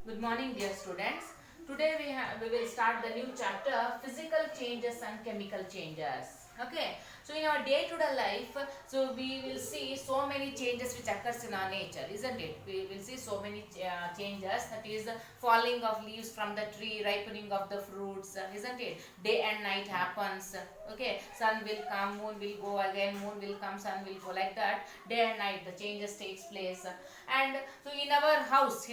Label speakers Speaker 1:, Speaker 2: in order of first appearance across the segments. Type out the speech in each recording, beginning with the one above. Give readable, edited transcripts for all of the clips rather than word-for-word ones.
Speaker 1: Good morning, dear students. Today we will start the new chapter, physical changes and chemical changes. Okay. So in our day-to-day life, so we will see so many changes which occurs in our nature, isn't it? We will see so many changes. That is falling of leaves from the tree, ripening of the fruits, isn't it? Day and night happens. Okay. Sun will come, moon will go again. Moon will come, sun will go. Like that, day and night the changes takes place. And so in our house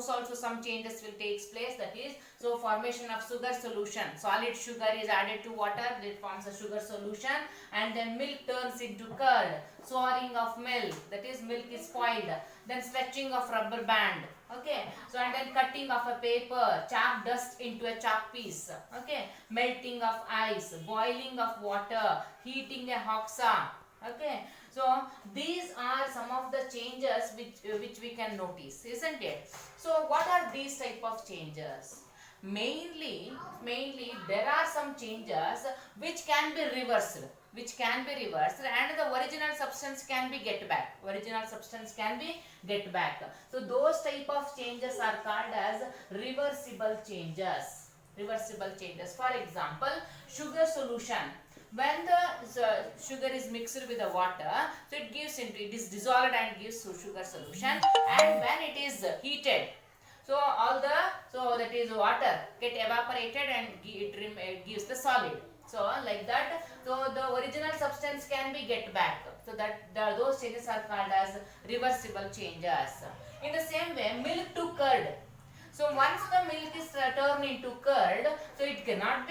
Speaker 1: also some changes will take place. That is, so formation of sugar solution, solid sugar is added to water, it forms a sugar solution, and then milk turns into curd, souring of milk, that is milk is spoiled, then stretching of rubber band. Okay, so and then cutting of a paper, chalk dust into a chalk piece. Okay, melting of ice, boiling of water, heating a hoxa. Okay, so these are some of the changes which we can notice, isn't it? So what are these type of changes? Mainly there are some changes which can be reversed, and the original substance can be get back. So those type of changes are called as reversible changes. For example, sugar solution. When the sugar is mixed with the water, so it is dissolved and gives sugar solution. And when it is heated, so that is water get evaporated and it gives the solid. So like that, so the original substance can be get back. So that those changes are called as reversible changes. In the same way, milk to curd. So once the milk is turned into curd, so milk cannot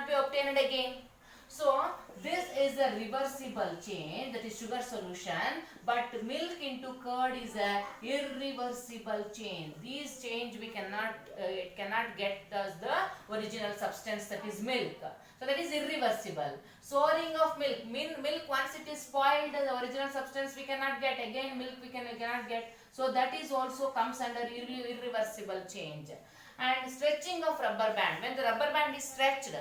Speaker 1: be obtained again. So this is a reversible change, that is sugar solution, but milk into curd is a irreversible change. These change we cannot it cannot get as the original substance, that is milk. So that is irreversible. Souring of milk once it is spoiled, the original substance we cannot get again. Milk we cannot get. So that is also comes under irreversible change. And stretching of rubber band. When the rubber band is stretched,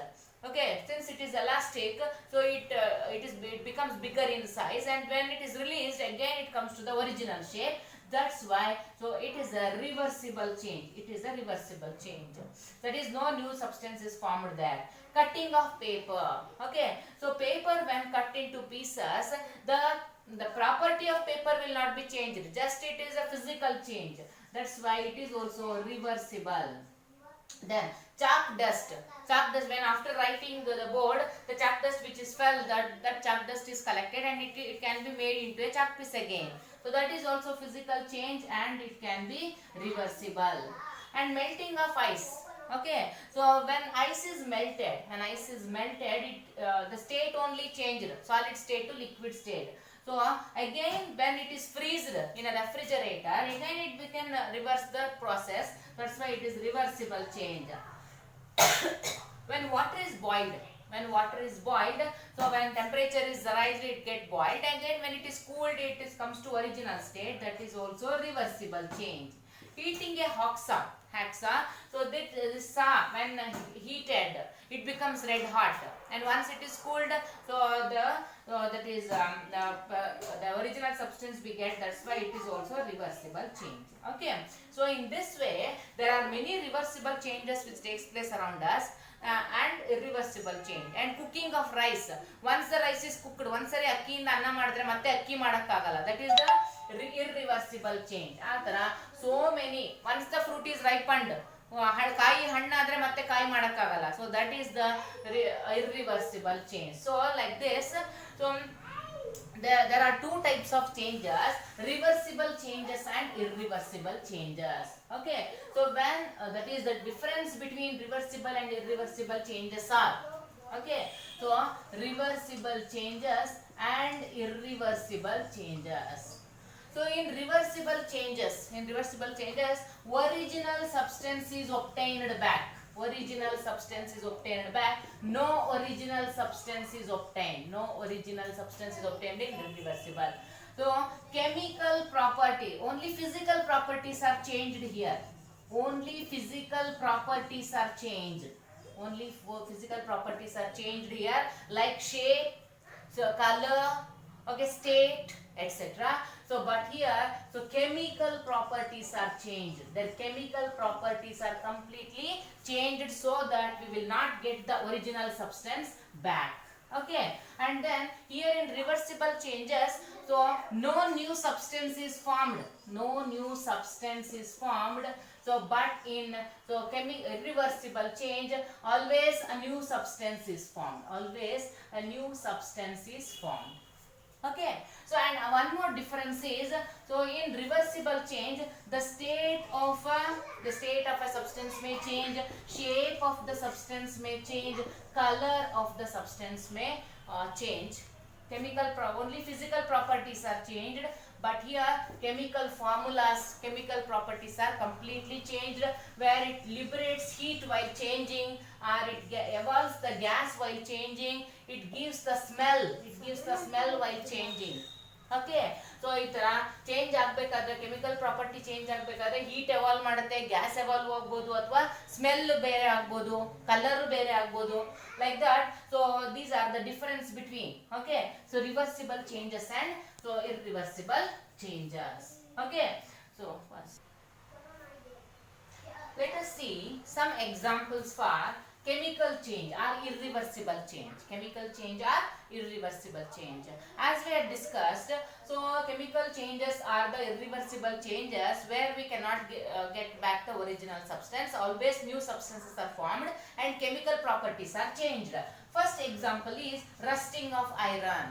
Speaker 1: okay, since it is elastic, so it becomes bigger in size, and when it is released again it comes to the original shape. That's why, so it is a reversible change. That is, no new substance is formed there. Cutting of paper. Okay, so paper when cut into pieces, the property of paper will not be changed, just it is a physical change. That's why it is also reversible. Then chalk dust. When after writing the board, the chalk dust which is fell, that chalk dust is collected and it can be made into a chalk piece again. So that is also physical change and it can be reversible. And melting of ice. Okay, so when ice is melted, the state only changed, solid state to liquid state. So again when it is freezed in a refrigerator, again it can reverse the process. That's why it is reversible change. When water is boiled, so when temperature is raised, it get boiled. Again when it is cooled, comes to original state. That is also reversible change. Heating a hoxa. So this when heated, it becomes red hot, and once it is cooled, so that is the original substance we get. That's why it is also a reversible change. Okay, so in this way there are many reversible changes which takes place around us. And irreversible change. And cooking of rice. Once the rice is cooked, ಒಂದ್ಸರಿ ಅಕ್ಕಿಯಿಂದ ಅನ್ನ ಮಾಡಿದ್ರೆ ಮತ್ತೆ ಅಕ್ಕಿ ಮಾಡಕ್ಕಾಗಲ್ಲ. That is the irreversible change. ಆ ತರ so many. Once the fruit is ripened, ಕಾಯಿ ಹಣ್ಣಾದ್ರೆ ಮತ್ತೆ ಕಾಯಿ ಮಾಡಕ್ಕಾಗಲ್ಲ. So that is the irreversible change. So like this, so there are two types of changes: reversible changes and irreversible changes. Okay, so when that is the difference between reversible and irreversible changes are, okay, so reversible changes and irreversible changes. So in reversible changes, original substance is obtained back. No original substance is obtained. In reversible. So chemical property, only physical properties are changed here. Like shape, so color, okay, state, etc. So but here, so chemical properties are changed, their chemical properties are completely changed so that we will not get the original substance back. Okay, and then here in reversible changes, so no new substance is formed, no new substance is formed. So but in, so reversible change, always a new substance is formed, always a new substance is formed. Okay, so and one more difference is, so in reversible change, the state of a substance may change, shape of the substance may change, color of the substance may change. Only physical properties are changed, but here chemical formulas, chemical properties are completely changed, where it liberates heat while changing, or it evolves the gas while changing, it gives the smell while changing. Okay, so ಈ ತರ change ಆಗ್ಬೇಕಾದ್ರೆ, chemical property change ಆಗ್ಬೇಕಾದ್ರೆ heat evolve ಮಾಡುತ್ತೆ, gas evolve ಆಗ್ಬೋದು, ಅಥವಾ smell ಬೇರೆ ಆಗ್ಬೋದು, colour ಬೇರೆ ಆಗ್ಬೋದು, like that. So these are the difference between, okay, so reversible changes and so irreversible changes. Okay, so first let us see some examples for chemical change or irreversible change. Chemical change or irreversible change, as we had discussed. So chemical changes are the irreversible changes where we cannot get back the original substance, always new substances are formed and chemical properties are changed. First example is rusting of iron.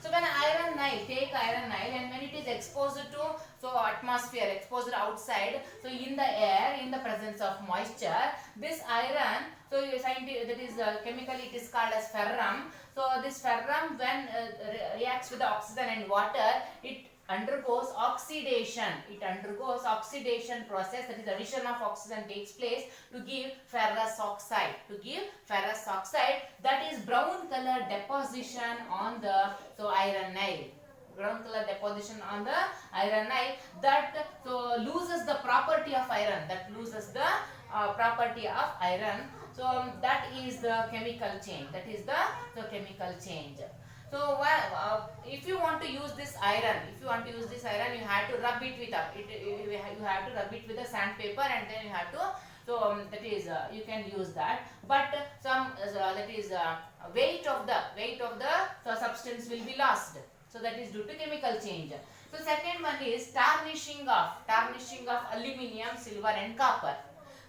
Speaker 1: So when iron nail, take iron nail, and when it is exposed to, so atmosphere, exposed outside, so in the air, in the presence of moisture, this iron, so that is chemically it is called as ferrum. So this ferrum, when reacts with the oxygen and water, it undergoes oxidation. It undergoes oxidation process, that is addition of oxygen takes place to give ferrous oxide. To give ferrous oxide, that is brown color deposition on the iron nail. Brown color deposition on the iron nail, that so loses the property of iron. That loses the property of iron. So that is the chemical change. That is the chemical change. So if you want to use this iron, you have to rub it with you have to rub it with a sandpaper, and then you have to, so that is you can use that. But some that is weight of the substance will be lost. So that is due to chemical change. So second one is tarnishing of aluminium, silver and copper.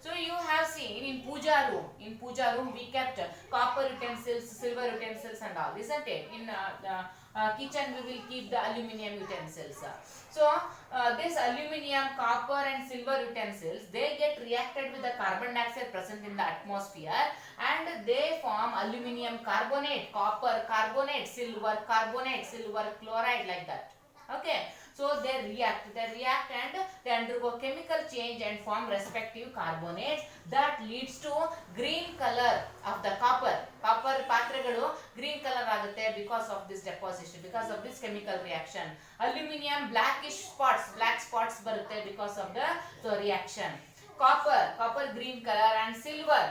Speaker 1: So you have seen in puja room we kept copper utensils, silver utensils and all, isn't it? In kitchen we will keep the aluminium utensils. So this aluminium, copper and silver utensils, they get reacted with the carbon dioxide present in the atmosphere, and they form aluminium carbonate, copper carbonate, silver chloride, like that. Okay, so they react and they undergo chemical change and form respective carbonates, that leads to green color of the copper ಪಾತ್ರೆಗಳು green color ಆಗುತ್ತೆ because of this deposition, because of this chemical reaction. Aluminium black spots ಬರುತ್ತೆ because of the reaction. Copper green color, and silver,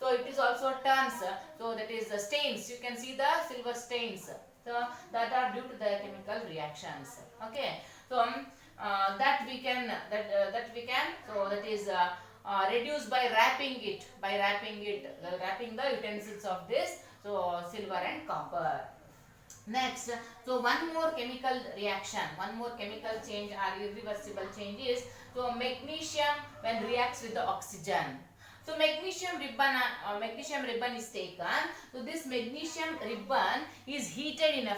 Speaker 1: so it is also turns, so that is the stains, you can see the silver stains, so that are due to the chemical reactions. Okay, so that we can so that is reduce by wrapping the utensils of this, so silver and copper. Next, so one more chemical change or irreversible change is, so magnesium when reacts with the oxygen. So magnesium ribbon is taken. So this magnesium ribbon is heated in a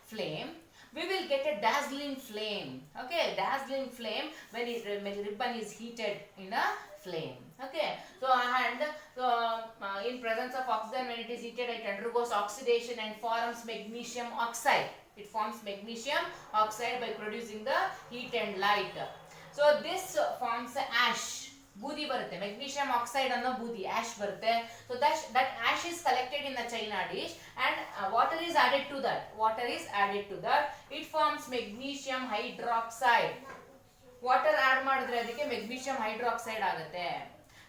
Speaker 1: flame. We will get a dazzling flame. Okay, dazzling flame when ribbon is heated in a flame. Okay, so and in presence of oxygen, when it is heated, it undergoes oxidation and forms magnesium oxide. It forms magnesium oxide by producing the heat and light. So this forms ash. ಬೂದಿ ಬರುತ್ತೆ, magnesium oxide ಅನ್ನೋ ಬೂದಿ ಆಶ್ ಬರುತ್ತೆ. So that ash is collected in the china dish, and water is added to that. It forms magnesium hydroxide. Water add ಮಾಡಿದ್ರೆ ಅದಕ್ಕೆ magnesium hydroxide ಆಗುತ್ತೆ.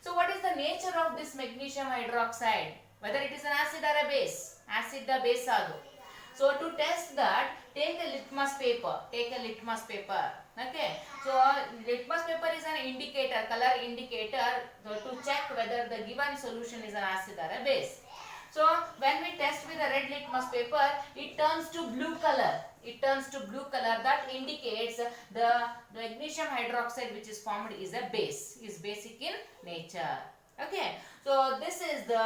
Speaker 1: So what is the nature of this magnesium hydroxide? Whether it is an acid or a base? Acid the base adu. So to test that, take a litmus paper. Take a litmus paper. Okay. So litmus paper is an indicator, color indicator, to check whether the given solution is an acid or a base. So when we test with a red litmus paper, it turns to blue color. It turns to blue color. That indicates the magnesium hydroxide which is formed is a base, is basic in nature. Okay, so this is the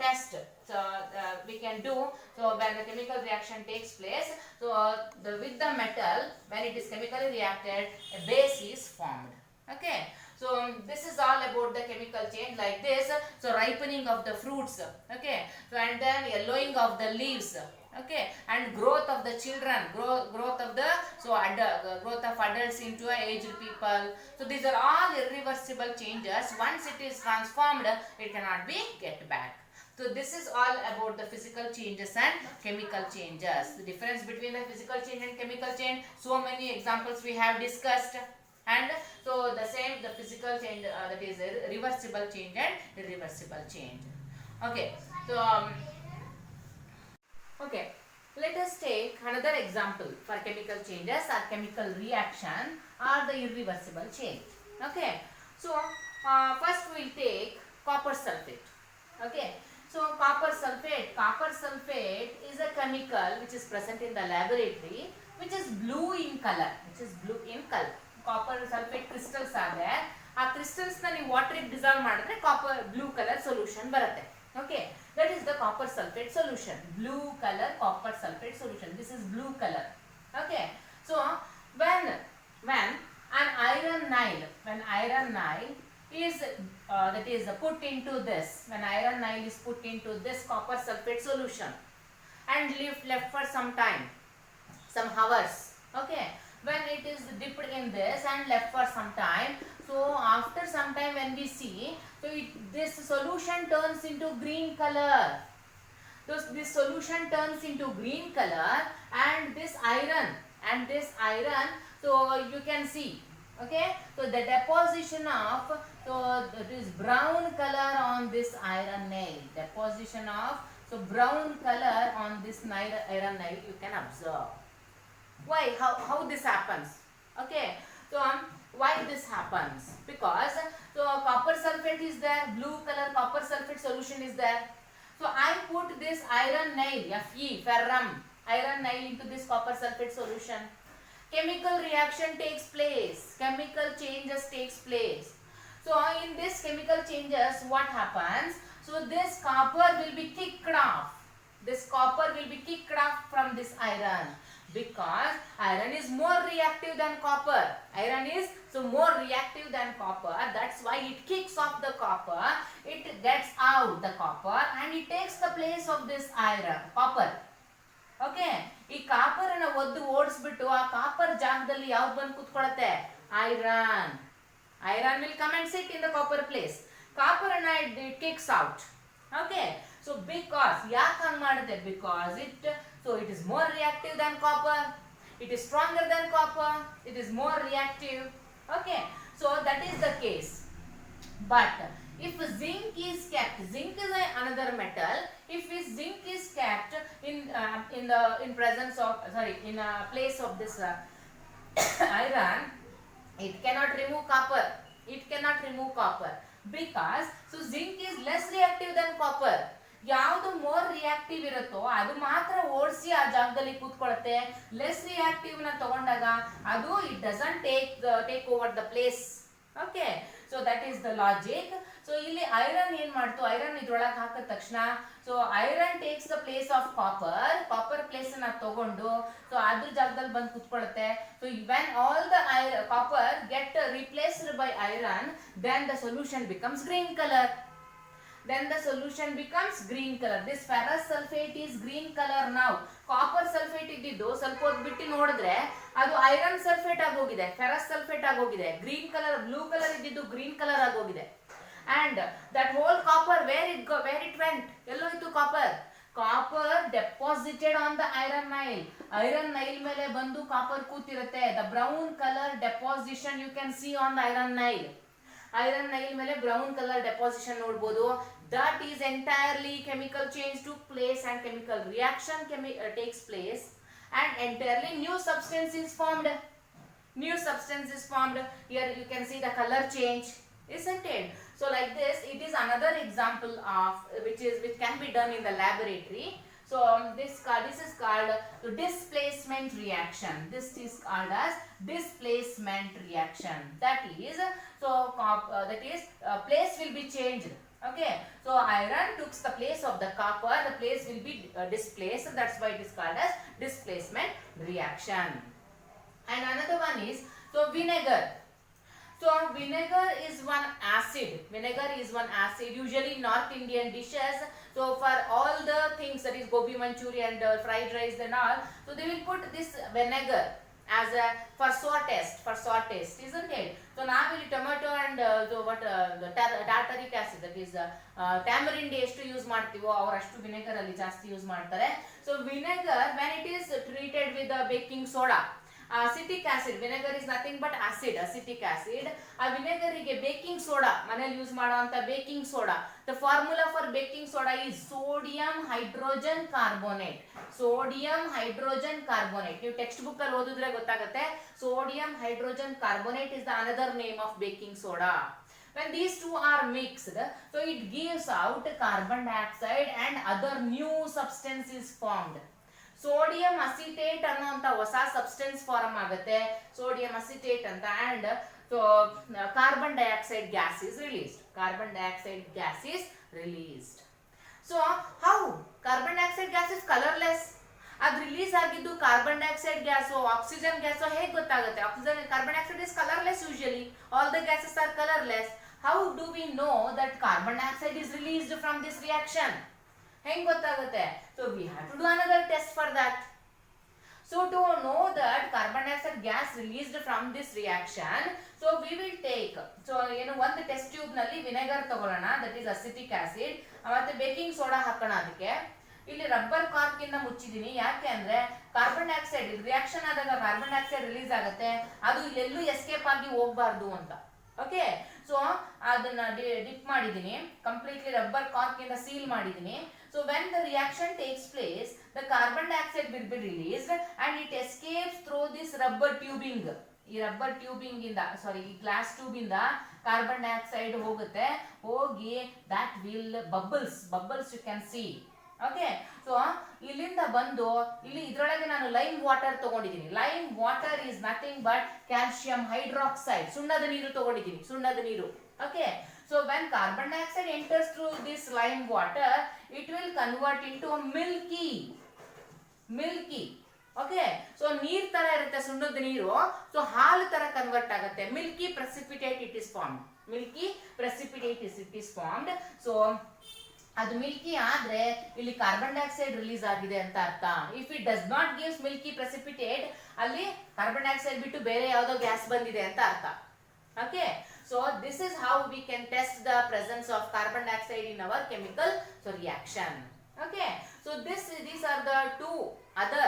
Speaker 1: test we can do. So when the chemical reaction takes place, so with the metal, when it is chemically reacted, a base is formed. Okay, so this is all about the chemical change like this. So ripening of the fruits, okay, so and then yellowing of the leaves, okay, and growth of the children, growth of the growth of adults into aged people. So these are all irreversible changes. Once it is transformed, it cannot be get back. So this is all about the physical changes and chemical changes. The difference between the physical change and chemical change, so many examples we have discussed. And so the same, the physical change, that is a reversible change and irreversible change. Okay, so okay, let us take another example for chemical changes or chemical reaction or the irreversible change. Okay, so first we will take copper sulfate. Okay, so copper sulfate is a chemical which is present in the laboratory, which is blue in color, copper sulfate crystals are there. ಆ crystals ನ ನೀವು water ಗೆ dissolve ಮಾಡಿದ್ರೆ copper blue color solution ಬರುತ್ತೆ. Okay, that is the copper sulfate solution. Blue color copper sulfate solution. This is blue color. Okay, so when an iron nile is that is put into this, when iron nile is put into this copper sulfate solution and left for some time, some hours. Okay, when it is dipped in this and left for some time, so after some time when we see, so this solution turns into green color. So this solution turns into green color, and this iron, so you can see. Okay, so the deposition of, so this brown color on this iron nail, deposition of, so brown color on this iron nail you can observe. Why? How this happens? Okay, so why this happens? Because so copper sulfate is there, blue color copper sulfate solution is there. So I put this iron nail, ferrum iron nail into this copper sulfate solution. Chemical reaction takes place, chemical changes takes place. So in this chemical changes, what happens? So this copper will be kicked off. This copper will be kicked off from this iron, because iron is more reactive than copper. Iron is so more reactive than copper. That's why it kicks off the copper. It gets out the copper and it takes the place of this copper. Okay, ಈ copper ಅನ್ನು ಒದ್ದು ಓಡಿಸ್ಬಿಟ್ಟು ಆ copper ಜಾಗದಲ್ಲಿ ಯಾವ್ದು ಬಂದು ಕೂತ್ಕೊಳ್ಳುತ್ತೆ? Iron will come and sit in the copper place. Copper ಅನ್ನ it kicks out. Okay, so because ಯಾಕೆ ಹಂಗೆ ಮಾಡುತ್ತೆ? Because it is more reactive than copper, it is stronger than copper, it is more reactive. Okay, so that is the case. But if zinc is kept, zinc is another metal. If zinc is kept in presence of, in a place of this iron, it cannot remove copper. Because so zinc is less reactive than copper. ಯಾವುದು more reactive ಇರುತ್ತೋ ಅದು ಮಾತ್ರ ಓಡಿಸಿ ಆ ಜಾಗದಲ್ಲಿ ಕೂತ್ಕೊಳ್ಳುತ್ತೆ. Less reactive ನ ತಗೊಂಡಾಗ ಅದು it doesn't take over the place. Okay, so that is the logic. So ಇಲ್ಲಿ ಐರನ್ ಏನ್ ಮಾಡ್ತು? ಐರನ್ ಇದ್ರೊಳಗೆ ಹಾಕಿದ ತಕ್ಷಣ so iron takes the place of copper place ಅನ್ನ ತಗೊಂಡು ಸೊ ಅದ್ರ ಜಾಗದಲ್ಲಿ ಬಂದು ಕುತ್ಕೊಳ್ಳುತ್ತೆ. So when all the copper get replaced by iron, then the solution becomes green colour. This ferrous sulfate is green color now. Copper sulfate ಇದ್ದಿದ್ದು ಸ್ವಲ್ಪ ಹೊತ್ತು ಬಿಟ್ಟು ನೋಡಿದ್ರೆ ಅದು ಐರನ್ ಸಲ್ಫೇಟ್ ಆಗೋಗಿದೆ, ಫೆರಸ್ ಸಲ್ಫೇಟ್ ಆಗೋಗಿದೆ. ಗ್ರೀನ್ ಕಲರ್, ಬ್ಲೂ ಕಲರ್ ಇದ್ದಿದ್ದು green colour ಆಗೋಗಿದೆ. And that whole copper, where it went? ಎಲ್ಲೋಯ್ತು copper? Copper deposited on the iron nail ಮೇಲೆ ಬಂದು ಕಾಪರ್ ಕೂತಿರುತ್ತೆ. The brown colour deposition you can see on the iron nail ಮೇಲೆ brown colour deposition ನೋಡಬಹುದು. that is entirely chemical change took place and chemical reaction takes place, and entirely new substance is formed. New substance is formed. Here you can see the color change, isn't it? So like this, it is another example of which can be done in the laboratory. So this is called the displacement reaction. This is called as displacement reaction. That is, place will be changed. Okay, so iron took the place of the copper. The place will be displaced. That's why it is called as displacement reaction. And another one is vinegar. So vinegar is one acid. Vinegar is one acid. Usually North Indian dishes. So for all the things, that is gobi manchurian and fried rice and all, so they will put this vinegar as a for sour taste, isn't it? So now we tomato and the tartaric acid, that is tamarind ಎಷ್ಟು use ಮಾಡ್ತೀವೋ ಅವರು ಅಷ್ಟು vinegar ಅಲ್ಲಿ ಜಾಸ್ತಿ use ಮಾಡ್ತಾರೆ. So vinegar, when it is treated with baking soda, acetic acid, vinegar is nothing but acid, acetic acid. A vinegar ಗೆ baking soda, ಮನೆಯಲ್ಲಿ use ಮಾಡುವಂತ baking soda, the formula for baking soda is sodium hydrogen carbonate. Sodium hydrogen carbonate. ನೀವು text book ಅಲ್ಲಿ ಓದಿದ್ರೆ ಗೊತ್ತಾಗುತ್ತೆ. Sodium hydrogen carbonate is the another name of baking soda. When these two are mixed, so it gives out carbon dioxide and other new substance is formed. Sodium acetate ಅನ್ನುವಂತ ಹೊಸ substance form ಆಗುತ್ತೆ, sodium acetate ಅಂತ, and carbon dioxide gas is released. Carbon dioxide gas is released. So how carbon dioxide gas is colourless. ಅದು release ಆಗಿದ್ದು carbon dioxide gas oxygen gas ಹೇಗೆ ಗೊತ್ತಾಗುತ್ತೆ? Oxygen, carbon dioxide is colourless usually. All the gases are colourless. How do we know that carbon dioxide is released from this reaction? ಹೆಂಗ್ ಗೊತ್ತಾಗುತ್ತೆ? So we have to do another test for that. So to know that carbon dioxide gas released from this reaction, so we will take, so ಒಂದು test tube ನಲ್ಲಿ vinegar ತಗೊಳ್ಳೋಣ, that is acetic acid, ಮತ್ತೆ baking soda ಹಾಕೋಣ. ಅದಕ್ಕೆ ಇಲ್ಲಿ rubber cork ಇಂದ ಮುಚ್ಚಿದೀನಿ. ಯಾಕೆ ಅಂದ್ರೆ ಕಾರ್ಬನ್ ಡೈಆಕ್ಸೈಡ್ ರಿಯಾಕ್ಷನ್ ಆದಾಗ ಕಾರ್ಬನ್ ಡೈಆಕ್ಸೈಡ್ ರಿಲೀಸ್ ಆಗುತ್ತೆ, ಅದು ಇಲ್ಲೆಲ್ಲೂ ಎಸ್ಕೇಪ್ ಆಗಿ ಹೋಗಬಾರ್ದು ಅಂತ. ಓಕೆ, ಸೊ ಅದನ್ನ ಡಿಪ್ ಮಾಡಿದೀನಿ, ಕಂಪ್ಲೀಟ್ಲಿ ರಬ್ಬರ್ ಕಾರ್ಕ್ ಇಂದ ಸೀಲ್ ಮಾಡಿದೀನಿ. So when the reaction takes place, the carbon dioxide will be released and it escapes through this rubber tubing. ಈ ರಬ್ಬರ್ ಟ್ಯೂಬಿಂಗ್ ಇಂದ, ಸಾರಿ ಈ ಗ್ಲಾಸ್ ಟ್ಯೂಬ್ ಇಂದ ಕಾರ್ಬನ್ ಡೈಆಕ್ಸೈಡ್ ಹೋಗುತ್ತೆ, ಹೋಗಿ that will bubbles you can see. Okay, so ಇಲ್ಲಿಂದ ಬಂದು ಇಲ್ಲಿ ಇದ್ರೊಳಗೆ ನಾನು ಲೈಮ್ ವಾಟರ್ ತಗೊಂಡಿದ್ದೀನಿ. Lime water is nothing but calcium hydroxide, ಸುಣ್ಣದ ನೀರು ತಗೊಂಡಿದ್ದೀನಿ, ಸುಣ್ಣದ ನೀರು. Okay, so when carbon dioxide enters through this lime water, it will convert into a milky. Okay, so ನೀರ್ ತರ ಇರುತ್ತೆ ಸುಣ್ಣದ ನೀರು, ಸೊ ಹಾಲು ತರ ಕನ್ವರ್ಟ್ ಆಗುತ್ತೆ. Milky precipitate it is formed. Milky precipitate it is formed. So ಅದು Milky ಆದ್ರೆ ಇಲ್ಲಿ ಕಾರ್ಬನ್ ಡೈಆಕ್ಸೈಡ್ ರಿಲೀಸ್ ಆಗಿದೆ ಅಂತ ಅರ್ಥ. If it does not gives Milky precipitate, ಅಲ್ಲಿ ಕಾರ್ಬನ್ ಡೈಆಕ್ಸೈಡ್ ಬಿಟ್ಟು ಬೇರೆ ಯಾವುದೋ ಗ್ಯಾಸ್ ಬಂದಿದೆ ಅಂತ ಅರ್ಥ. Okay, so this is how we can test the presence of carbon dioxide in our chemical reaction. Okay, so these are the two other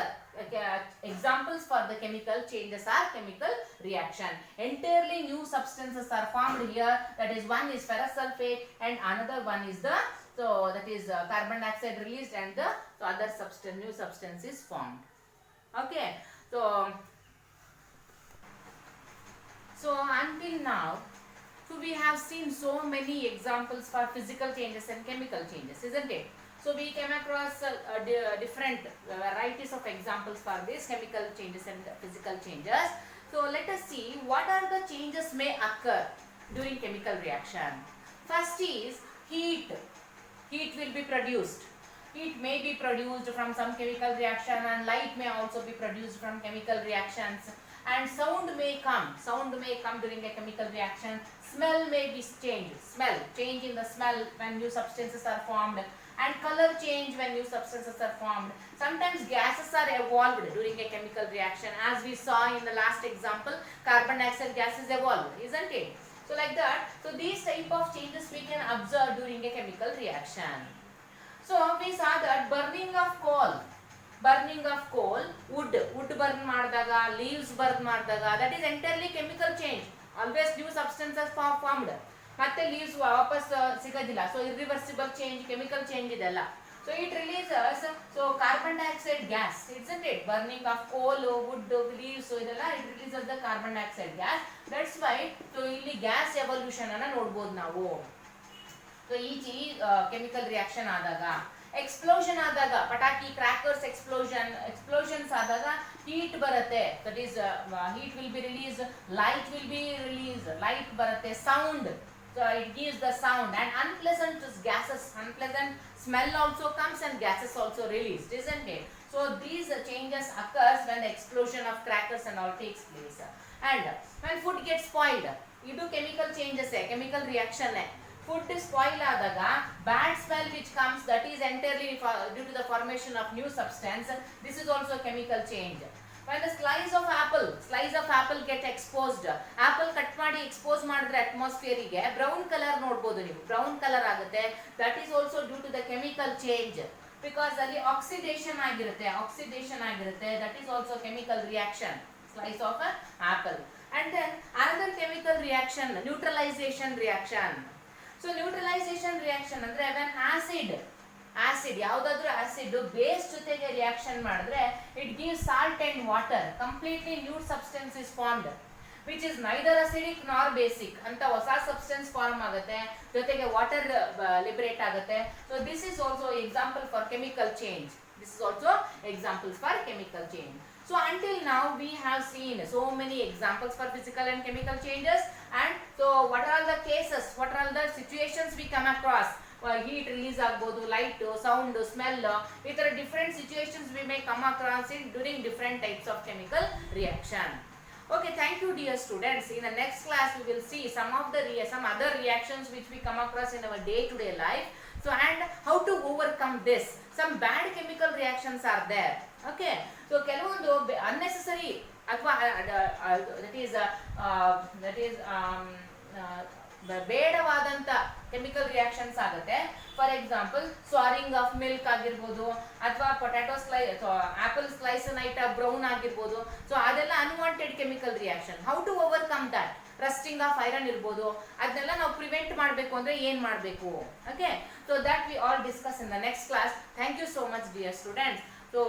Speaker 1: examples for the chemical changes or chemical reaction. Entirely new substances are formed here. That is, one is ferrous sulfate and another one is the carbon dioxide released and the other new substance is formed. Okay, so until now, so we have seen so many examples for physical changes and chemical changes, isn't it? So we came across different varieties of examples for these chemical changes and physical changes. So let us see what are the changes may occur during chemical reaction. First is heat. Heat will be produced. Heat may be produced from some chemical reaction, and light may also be produced from chemical reactions. And sound may come during a chemical reaction. Smell may be changed. Change in the smell when new substances are formed, and color change when new substances are formed. Sometimes gases are evolved during a chemical reaction, as we saw in the last example. Carbon dioxide gas is evolved, isn't it? So like that, so these type of changes we can observe during a chemical reaction. So we saw that burning of coal, wood burn ಮಾಡಿದಾಗ, leaves burn ಮಾಡಿದಾಗ, that is entirely chemical change. Always new substances formed. ಮತ್ತೆ leaves ವಾಪಸ್ ಸಿಗೋದಿಲ್ಲ. So irreversible change, chemical change ಇದೆಲ್ಲ. So it releases so carbon dioxide gas, isn't it? Burning of coal, wood, leaves, so ಇದೆಲ್ಲ it releases the carbon dioxide gas. That's why so ಇಲ್ಲಿ gas evolution ಅನ್ನ ನೋಡಬಹುದು ನಾವು. So ಈ chemical reaction ಆದಾಗ, explosion ಆದಾಗ, ಪಟಾಕಿ ಕ್ರ್ಯಾಕರ್ಸ್ ಎಕ್ಸ್ಪ್ಲೋಷನ್ಸ್ ಆದಾಗ ಹೀಟ್ ಬರುತ್ತೆ. That is heat will be release, light will be release, light ಬರುತ್ತೆ, sound. So it gives the sound and unpleasant gases, unpleasant smell also comes and gases also released, isn't it? So these changes occurs when the explosion of crackers and all takes place. And when food gets spoiled, you do chemical changes, chemical reaction. Food is spoiled adaga, bad smell which comes, that is entirely due to the formation of new substance. This is also chemical change. When the slice of apple get exposed, apple cut ಮಾಡಿ expose ಮಾಡಿದ್ರೆ atmosphere ಗೆ brown colour ನೋಡಬಹುದು ನೀವು, brown colour ಆಗುತ್ತೆ. that is also due to the chemical change because ಅಲ್ಲಿ oxidation ಆಗಿರುತ್ತೆ, that is also chemical reaction, slice of an apple. And then another chemical reaction, neutralization reaction. So neutralization reaction ಅಂದ್ರೆ when acid ಯಾವುದಾದ್ರೂ acid base ಜೊತೆಗೆ reaction ಮಾಡಿದ್ರೆ it gives salt and water, completely new substance is formed which is neither acidic ನಾರ್ basic ಅಂತ ಹೊಸ substance form ಆಗುತ್ತೆ, ಜೊತೆಗೆ water liberate ಆಗುತ್ತೆ. So this is also example for chemical change. So until now we have seen so many examples for physical and chemical changes. And so what are the cases, what are the situations we come across? Heat release agbodu, light, sound, smell, with different situations we may come across it during different types of chemical reaction. Okay, thank you dear students. In the next class we will see some other reactions which we come across in our day to day life. So and how to overcome this. Some bad chemical reactions are there. Okay, so ಕೆಲವೊಂದು unnecessary ಅಥವಾ that is ಬೇಡವಾದಂತ chemical reactions ಆಗುತ್ತೆ. For example souring of milk ಆಗಿರ್ಬೋದು, ಅಥವಾ potato apple slice night brown ಆಗಿರ್ಬೋದು. So ಅದೆಲ್ಲ unwanted chemical reaction. How to overcome that? Rusting of iron ಇರ್ಬೋದು, ಅದನ್ನೆಲ್ಲ ನಾವು ಪ್ರಿವೆಂಟ್ ಮಾಡಬೇಕು ಅಂದ್ರೆ ಏನ್ ಮಾಡಬೇಕು? Okay, so that we all discuss in the next class. Thank you so much dear students. So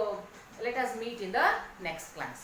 Speaker 1: let us meet in the next class.